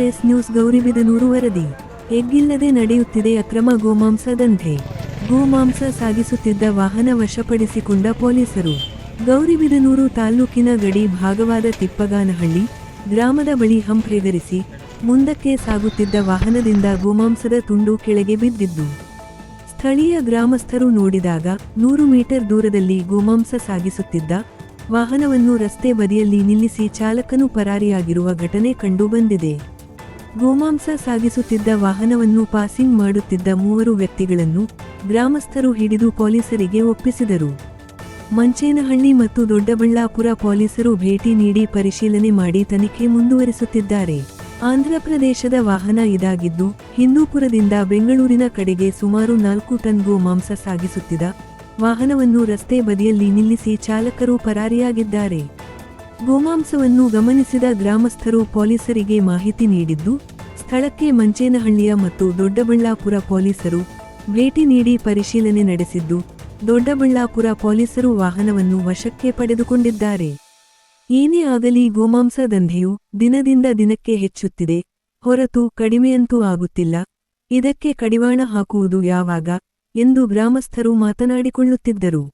S news Gauribidanur ವರದಿ. ಎಗ್ಗಿಲ್ಲದೆ ನಡೆಯುತ್ತಿದೆ ಅಕ್ರಮ ಗೋಮಾಂಸ ದಂಧೆ. ಗೋಮಾಂಸ ಸಾಗಿಸುತ್ತಿದ್ದ ವಾಹನ ವಶಪಡಿಸಿಕೊಂಡ ಪೊಲೀಸರು. ಗೌರಿಬಿದನೂರು ತಾಲ್ಲೂಕಿನ ಗಡಿ ಭಾಗವಾದ ತಿಪ್ಪಗಾನಹಳ್ಳಿ ಗ್ರಾಮದ ಬಳಿ ಹಂಪ್ ಎಗರಿಸಿ ಮುಂದಕ್ಕೆ ಸಾಗುತ್ತಿದ್ದ ವಾಹನದಿಂದ ಗೋಮಾಂಸದ ತುಂಡು ಕೆಳಗೆ ಬಿದ್ದಿದ್ದು, ಸ್ಥಳೀಯ ಗ್ರಾಮಸ್ಥರು ನೋಡಿದಾಗ 100 ಮೀಟರ್ ದೂರದಲ್ಲಿ ಗೋಮಾಂಸ ಸಾಗಿಸುತ್ತಿದ್ದ ವಾಹನವನ್ನು ರಸ್ತೆ ಬದಿಯಲ್ಲಿ ನಿಲ್ಲಿಸಿ ಚಾಲಕನು ಪರಾರಿಯಾಗಿರುವ ಘಟನೆ ಕಂಡುಬಂದಿದೆ. ಗೋಮಾಂಸ ಸಾಗಿಸುತ್ತಿದ್ದ ವಾಹನವನ್ನು ಪಾಸಿಂಗ್ ಮಾಡುತ್ತಿದ್ದ 3 ವ್ಯಕ್ತಿಗಳನ್ನು ಗ್ರಾಮಸ್ಥರು ಹಿಡಿದು ಪೊಲೀಸರಿಗೆ ಒಪ್ಪಿಸಿದರು. ಮಂಚೇನಹಳ್ಳಿ ಮತ್ತು ದೊಡ್ಡಬಳ್ಳಾಪುರ ಪೊಲೀಸರು ಭೇಟಿ ನೀಡಿ ಪರಿಶೀಲನೆ ಮಾಡಿ ತನಿಖೆ ಮುಂದುವರಿಸುತ್ತಿದ್ದಾರೆ. ಆಂಧ್ರಪ್ರದೇಶದ ವಾಹನ ಇದಾಗಿದ್ದು, ಹಿಂದೂಪುರದಿಂದ ಬೆಂಗಳೂರಿನ ಕಡೆಗೆ ಸುಮಾರು 4 ಟನ್ ಗೋಮಾಂಸ ಸಾಗಿಸುತ್ತಿದ್ದ ವಾಹನವನ್ನು ರಸ್ತೆ ಬದಿಯಲ್ಲಿ ನಿಲ್ಲಿಸಿ ಚಾಲಕರು ಪರಾರಿಯಾಗಿದ್ದಾರೆ. ಗೋಮಾಂಸವನ್ನು ಗಮನಿಸಿದ ಗ್ರಾಮಸ್ಥರು ಪೊಲೀಸರಿಗೆ ಮಾಹಿತಿ ನೀಡಿದ್ದು, ಸ್ಥಳಕ್ಕೆ ಮಂಚೇನಹಳ್ಳಿಯ ಮತ್ತು ದೊಡ್ಡಬಳ್ಳಾಪುರ ಪೊಲೀಸರು ಭೇಟಿ ನೀಡಿ ಪರಿಶೀಲನೆ ನಡೆಸಿದ್ದು, ದೊಡ್ಡಬಳ್ಳಾಪುರ ಪೊಲೀಸರು ವಾಹನವನ್ನು ವಶಕ್ಕೆ ಪಡೆದುಕೊಂಡಿದ್ದಾರೆ. ಏನೇ ಆಗಲಿ ಗೋಮಾಂಸ ದಂಧೆಯು ದಿನದಿಂದ ದಿನಕ್ಕೆ ಹೆಚ್ಚುತ್ತಿದೆ ಹೊರತು ಕಡಿಮೆಯಂತೂ ಆಗುತ್ತಿಲ್ಲ. ಇದಕ್ಕೆ ಕಡಿವಾಣ ಹಾಕುವುದು ಯಾವಾಗ ಎಂದು ಗ್ರಾಮಸ್ಥರು ಮಾತನಾಡಿಕೊಳ್ಳುತ್ತಿದ್ದರು.